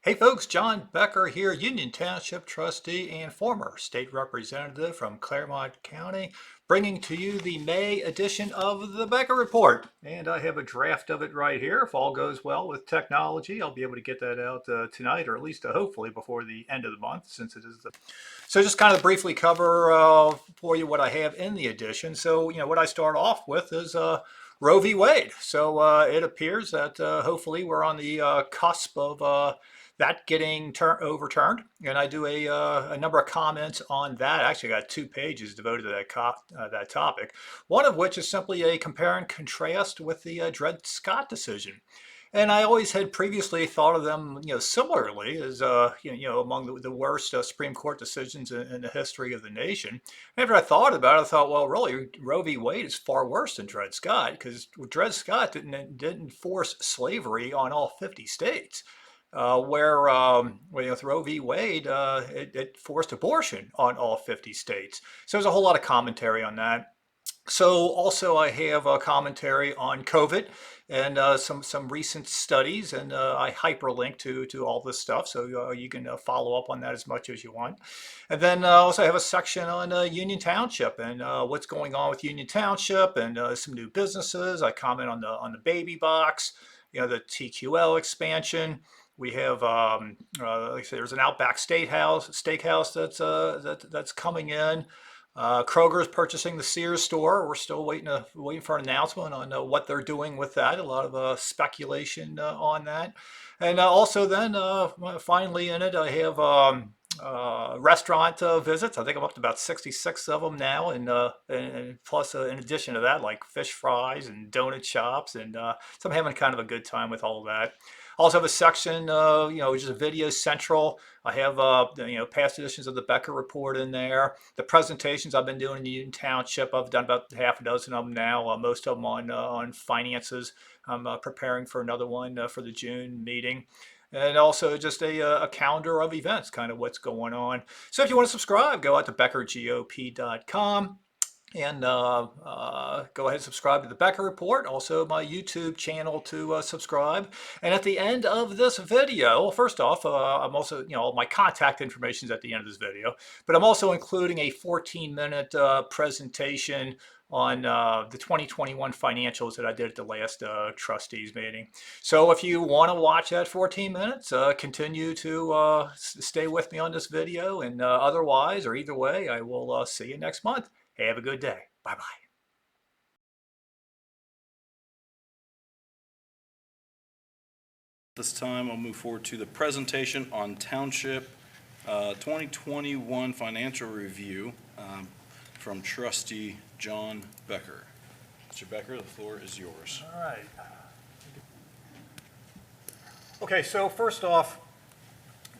Hey folks, John Becker here, Union Township trustee and former state representative from Claremont County, bringing to you the May edition of the Becker Report. And I have a draft of it right here. If all goes well with technology, I'll be able to get that out tonight, or at least hopefully before the end of the month, since it is the. So just kind of briefly cover for you what I have in the edition. So, what I start off with is Roe v. Wade. So it appears that hopefully we're on the cusp of that getting overturned, and I do a number of comments on that. Actually, I got 2 pages devoted to that topic. One of which is simply a compare and contrast with the Dred Scott decision. And I always had previously thought of them, similarly as, among the worst Supreme Court decisions in the history of the nation. After I thought about it, I thought, well, really, Roe v. Wade is far worse than Dred Scott because Dred Scott didn't force slavery on all 50 states. With Roe v. Wade, it forced abortion on all 50 states. So there's a whole lot of commentary on that. So also I have a commentary on COVID and some recent studies, and I hyperlink to all this stuff, so you can follow up on that as much as you want. And then also I have a section on Union Township and what's going on with Union Township and some new businesses. I comment on the baby box, the TQL expansion. We have, like I said, there's an Outback steakhouse that's coming in. Kroger is purchasing the Sears store. We're still waiting for an announcement on what they're doing with that. A lot of speculation on that. And also then finally in it, I have restaurant visits. I think I'm up to about 66 of them now, and plus in addition to that, like fish fries and donut shops, and so I'm having kind of a good time with all of that. I also have a section, which is a video central. I have, past editions of the Becker Report in there. The presentations I've been doing in Union Township, I've done about half a dozen of them now, most of them on finances. I'm preparing for another one for the June meeting. And also just a calendar of events, kind of what's going on. So if you want to subscribe, go out to beckergop.com. And go ahead and subscribe to the Becker Report, also my YouTube channel to subscribe. And at the end of this video, well, first off, I'm also, my contact information is at the end of this video, but I'm also including a 14-minute presentation on the 2021 financials that I did at the last trustees meeting. So if you want to watch that 14 minutes, continue to stay with me on this video, and otherwise, or either way, I will see you next month. Have a good day. Bye-bye. This time I'll move forward to the presentation on Township 2021 Financial Review from Trustee John Becker. Mr. Becker, the floor is yours. All right. Okay, so first off,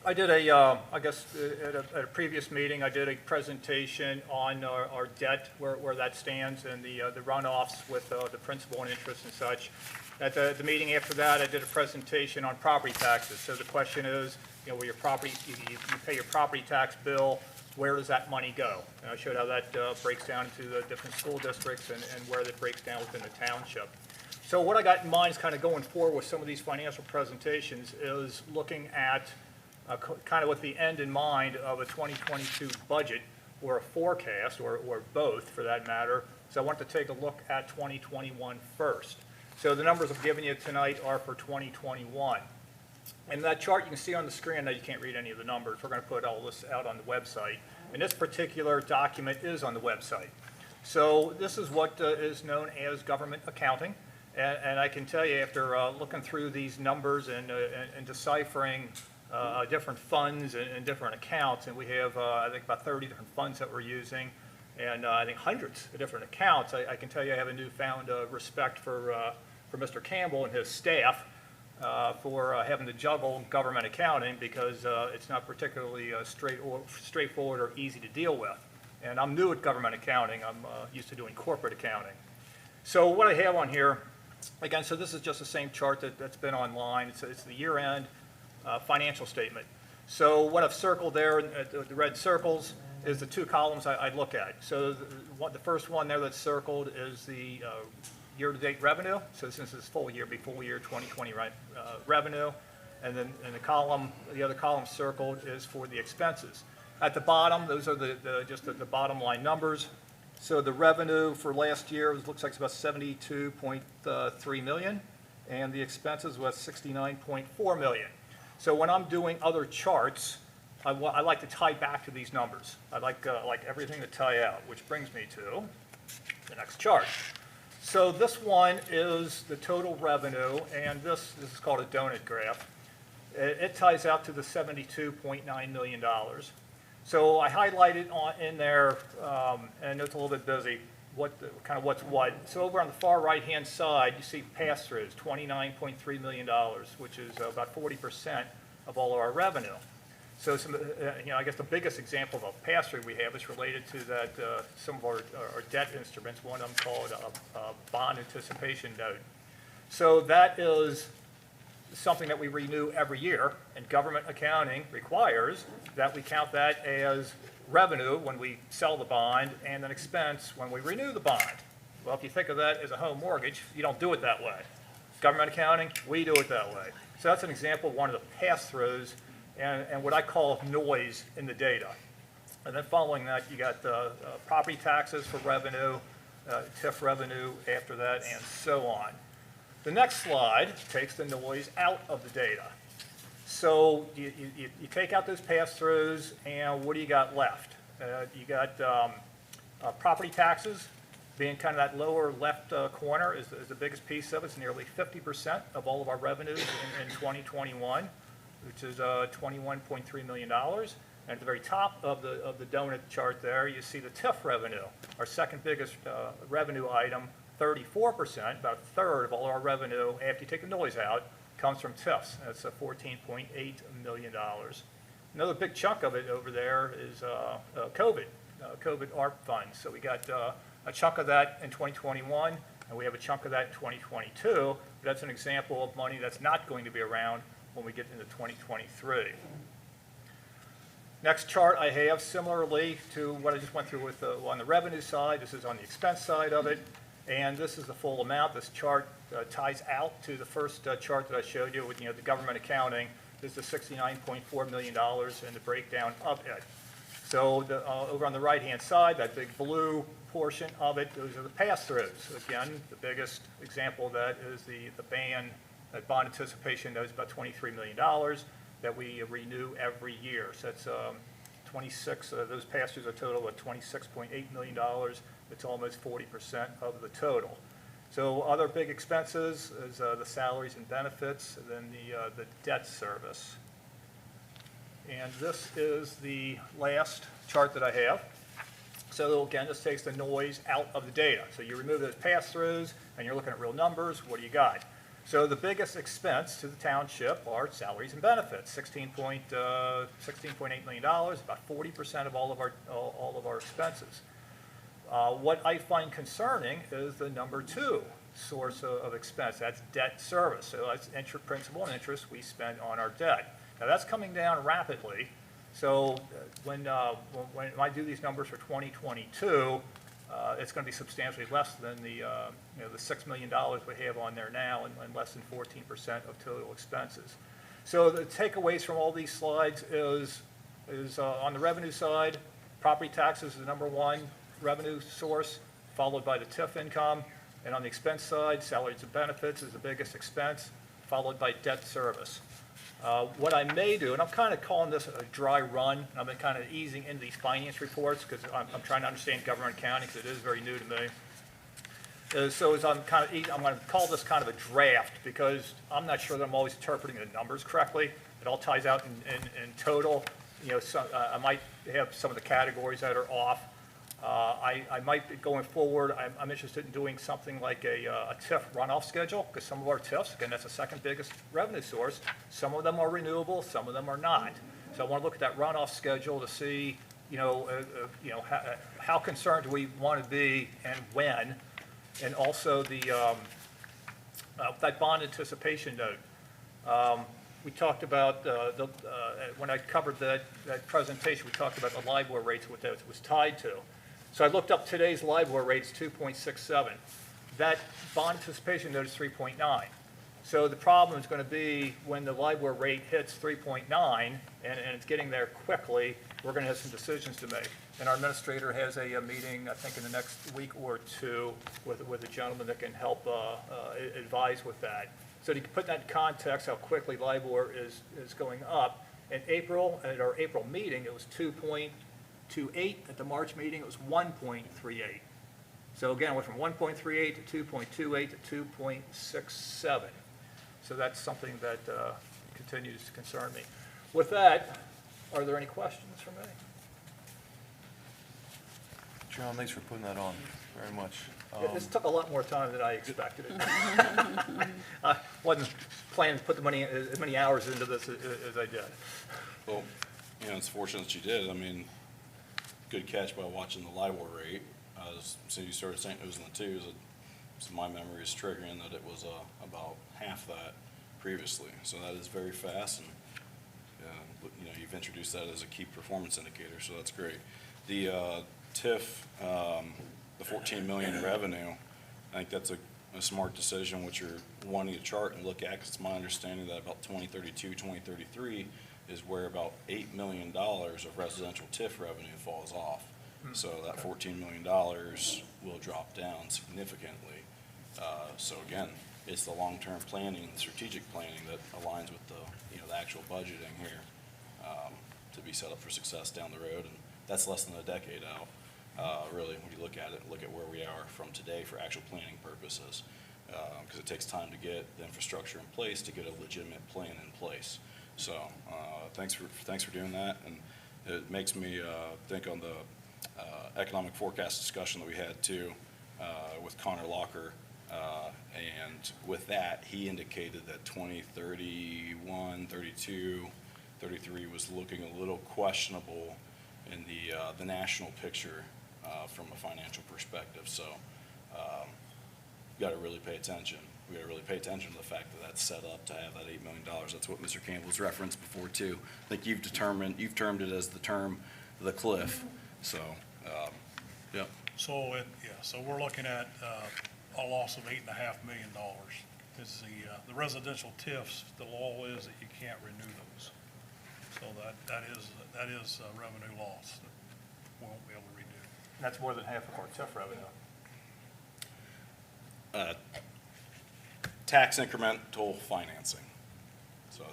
I did I guess at a previous meeting, I did a presentation on our debt, where that stands, and the runoffs with the principal and interest and such. At the meeting after that, I did a presentation on property taxes. So the question is, where your property, you pay your property tax bill, where does that money go? And I showed how that breaks down into the different school districts and where that breaks down within the township. So what I got in mind is kind of going forward with some of these financial presentations is looking at kind of with the end in mind of a 2022 budget or a forecast, or both for that matter. So I want to take a look at 2021 first. So the numbers I'm giving you tonight are for 2021. And that chart you can see on the screen, I know you can't read any of the numbers. We're going to put all this out on the website. And this particular document is on the website. So this is what is known as government accounting. And I can tell you, after looking through these numbers and deciphering different funds and different accounts, and we have I think about 30 different funds that we're using, and I think hundreds of different accounts. I can tell you I have a newfound respect for Mr. Campbell and his staff for having to juggle government accounting, because it's not particularly straightforward or easy to deal with. And I'm new at government accounting. I'm used to doing corporate accounting. So what I have on here, again, so this is just the same chart that's been online. It's the year-end financial statement. So what I've circled there, the red circles, is the two columns I look at. So the first one there that's circled is the year-to-date revenue. So since it's full year, be full year 2020 revenue. and then in the other column circled is for the expenses. At the bottom, those are just the bottom line numbers. So the revenue for last year looks like it's about 72.3 million, and the expenses was 69.4 million. So when I'm doing other charts, I like to tie back to these numbers. I like everything to tie out, which brings me to the next chart. So this one is the total revenue, and this is called a donut graph. It ties out to the $72.9 million. So I highlighted in there, and it's a little bit busy, what's what. So over on the far right-hand side, you see pass-throughs, $29.3 million, which is about 40% of all of our revenue. So I guess the biggest example of a pass-through we have is related to that some of our debt instruments, one of them called a bond anticipation note. So that is something that we renew every year, and government accounting requires that we count that as revenue when we sell the bond and an expense when we renew the bond. Well, if you think of that as a home mortgage, you don't do it that way. Government accounting, we do it that way. So that's an example of one of the pass-throughs and what I call noise in the data. And then following that, you got property taxes for revenue, TIF revenue after that, and so on. The next slide takes the noise out of the data. So you take out those pass-throughs, and what do you got left? You got property taxes being kind of that lower left corner is the biggest piece of it. It's nearly 50% of all of our revenues in 2021, which is $21.3 million. And at the very top of the donut chart there, you see the TIF revenue, our second biggest revenue item. 34%, about a third of all our revenue, after you take the noise out, comes from TIFs. That's $14.8 million. Another big chunk of it over there is COVID ARP funds. So we got a chunk of that in 2021, and we have a chunk of that in 2022. That's an example of money that's not going to be around when we get into 2023. Next chart I have, similarly to what I just went through with on the revenue side, this is on the expense side of it. And this is the full amount. This chart ties out to the first chart that I showed you with the government accounting. This is $69.4 million and the breakdown of it. So over on the right-hand side, that big blue portion of it, those are the pass-throughs. Again, the biggest example of that is the that bond anticipation note is about $23 million that we renew every year. So that's 26, those pass-throughs are a total of $26.8 million. It's almost 40% of the total. So other big expenses is the salaries and benefits, and then the debt service. And this is the last chart that I have. So again, this takes the noise out of the data. So you remove those pass-throughs, and you're looking at real numbers. What do you got? So the biggest expense to the township are salaries and benefits, $16.8 million, about 40% of all of our expenses. What I find concerning is the number two source of expense. That's debt service. So that's principal and interest we spend on our debt. Now that's coming down rapidly. So when I do these numbers for 2022, it's going to be substantially less than the $6 million we have on there now, and less than 14% of total expenses. So the takeaways from all these slides is on the revenue side, property taxes is the number one revenue source, followed by the TIF income. And on the expense side, salaries and benefits is the biggest expense, followed by debt service. What I may do, and I'm kind of calling this a dry run, I've been kind of easing into these finance reports because I'm trying to understand government accounting because it is very new to me. I'm going to call this kind of a draft because I'm not sure that I'm always interpreting the numbers correctly. It all ties out in total. I might have some of the categories that are off. I might be going forward, I'm interested in doing something like a TIF runoff schedule, because some of our TIFs, again, that's the second biggest revenue source. Some of them are renewable, some of them are not. So I want to look at that runoff schedule to see, how concerned do we want to be and when, and also that bond anticipation note. We talked about, when I covered that presentation, we talked about the LIBOR rates, what that was tied to. So I looked up today's LIBOR rate, it's 2.67. That bond anticipation note is 3.9. So the problem is going to be when the LIBOR rate hits 3.9 and it's getting there quickly, we're going to have some decisions to make. And our administrator has a meeting, I think, in the next week or two with a gentleman that can help advise with that. So to put that in context, how quickly LIBOR is going up, in April, at our April meeting, it was 2.28. At the March meeting, it was 1.38. So again, it went from 1.38 to 2.28 to 2.67. So that's something that continues to concern me. With that, are there any questions for me? John, thanks for putting that on very much. This took a lot more time than I expected. I wasn't planning to put as many hours into this as I did. Well, it's fortunate that you did. I mean, good catch by watching the LIBOR rate. So you started saying it was in the twos. So my memory is triggering that it was about half that previously. So that is very fast, and you've introduced that as a key performance indicator. So that's great. The TIF, the 14 million in revenue, I think that's a smart decision, what you're wanting to chart and look at, because it's my understanding that about 2032, 2033 is where about $8 million of residential TIF revenue falls off. So that $14 million will drop down significantly. So again, it's the long-term planning, the strategic planning that aligns with the actual budgeting here to be set up for success down the road, and that's less than a decade out. Really, when you look at it, look at where we are from today for actual planning purposes, because it takes time to get the infrastructure in place to get a legitimate plan in place. So thanks for doing that, and it makes me think on the economic forecast discussion that we had too with Connor Locker, and with that he indicated that 2031, 32, 33 was looking a little questionable in the national picture from a financial perspective. So got to really pay attention. We got to really pay attention to the fact that that's set up to have that $8 million. That's what Mr. Campbell's referenced before too. I think you've termed it as the cliff. So, yeah. So, so we're looking at a loss of $8.5 million. Is the residential TIFs, the law is that you can't renew those. So that is a revenue loss that we won't be able to redo. That's more than half of our TIF revenue. Tax incremental financing. So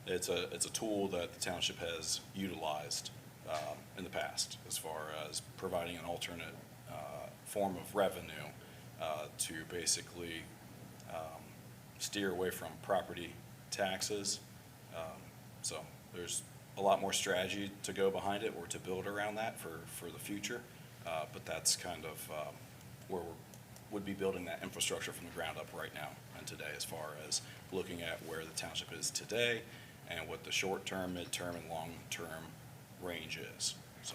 it's a tool that the township has utilized in the past as far as providing an alternate form of revenue to basically steer away from property taxes. So there's a lot more strategy to go behind it or to build around that for the future. But that's kind of where would be building that infrastructure from the ground up right now and today, as far as looking at where the township is today and what the short-term, mid-term, and long-term range is. So,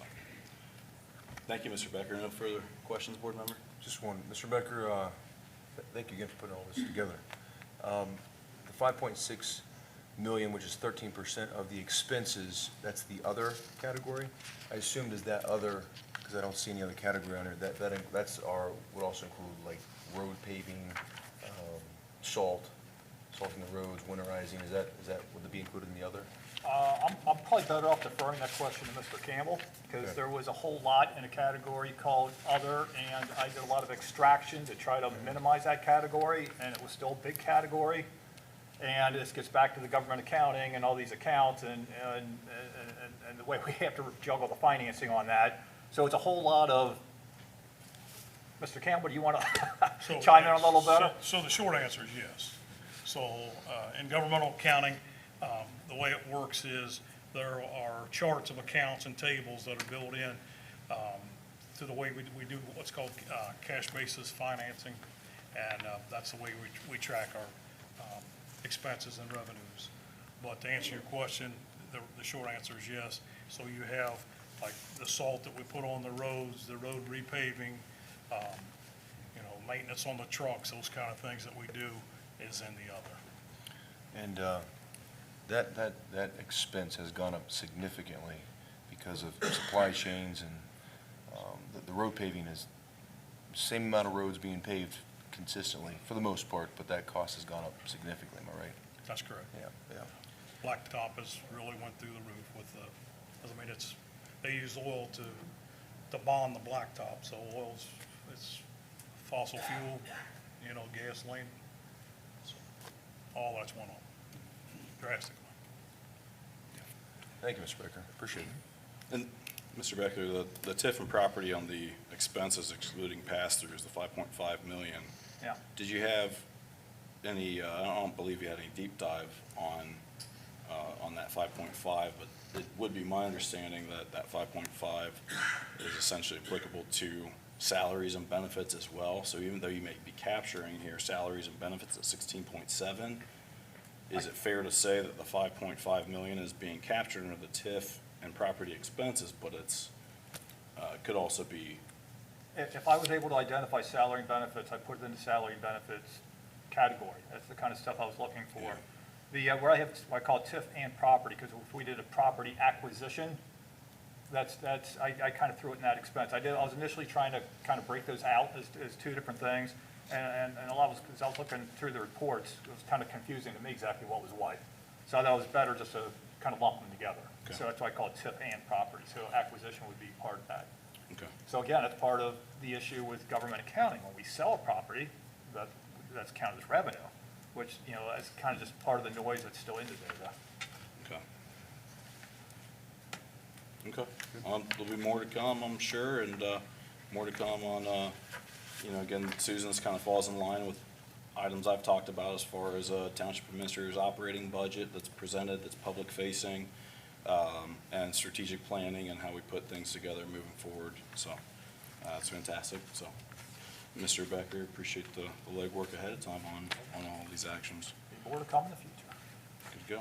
thank you, Mr. Becker. No further questions, board member? Just one, Mr. Becker, thank you again for putting all this together. The 5.6 million, which is 13% of the expenses, that's the other category. I assumed is that other, because I don't see any other category on there, that's would also include like road paving, salting the roads, winterizing. Is that would it be included in the other? I'm probably better off deferring that question to Mr. Campbell, because there was a whole lot in a category called other, and I did a lot of extraction to try to minimize that category, and it was still a big category. And this gets back to the government accounting and all these accounts and the way we have to juggle the financing on that. So it's a whole lot of, Mr. Campbell, do you want to chime in a little better? So the short answer is yes. So in governmental accounting, the way it works is there are charts of accounts and tables that are built in to the way we do what's called cash basis financing, and that's the way we track our expenses and revenues. But to answer your question, the short answer is yes. So you have like the salt that we put on the roads, the road repaving, maintenance on the trucks, those kind of things that we do is in the other. And that expense has gone up significantly because of supply chains, and the road paving is the same amount of roads being paved consistently, for the most part, but that cost has gone up significantly, am I right? That's correct. Yeah, yeah. Blacktop has really went through the roof with the, 'cause I mean, they use oil to bond the blacktop, so it's fossil fuel, gasoline. So all that's went up drastically. Thank you, Mr. Becker, appreciate it. And Mr. Becker, the TIF and property on the expenses excluding pass-throughs, the 5.5 million. Yeah. Did you have any, I don't believe you had any deep dive on that 5.5, but it would be my understanding that that 5.5 is essentially applicable to salaries and benefits as well. So even though you may be capturing here salaries and benefits at 16.7, is it fair to say that the 5.5 million is being captured under the TIF and property expenses, but it's, could also be, If I was able to identify salary and benefits, I put it in the salary and benefits category. That's the kind of stuff I was looking for. Where I have, what I call TIF and property, because if we did a property acquisition, I kind of threw it in that expense. I was initially trying to kind of break those out as two different things, and a lot was, because I was looking through the reports, it was kind of confusing to me exactly what was what. So I thought it was better just to kind of lump them together. Okay. So that's why I call it TIF and property. So acquisition would be part of that. okay, So again, it's part of the issue with government accounting. When we sell a property, that's counted as revenue, which, is kind of just part of the noise that's still in the data. okay. Okay, there'll be more to come, I'm sure, and more to come on, again, Susan's kind of falls in line with items I've talked about as far as Township Administrator's operating budget that's presented, that's public facing, and strategic planning and how we put things together moving forward. So that's fantastic. So, Mr. Becker, appreciate the legwork ahead of time on all these actions. More to come in the future. Good to go.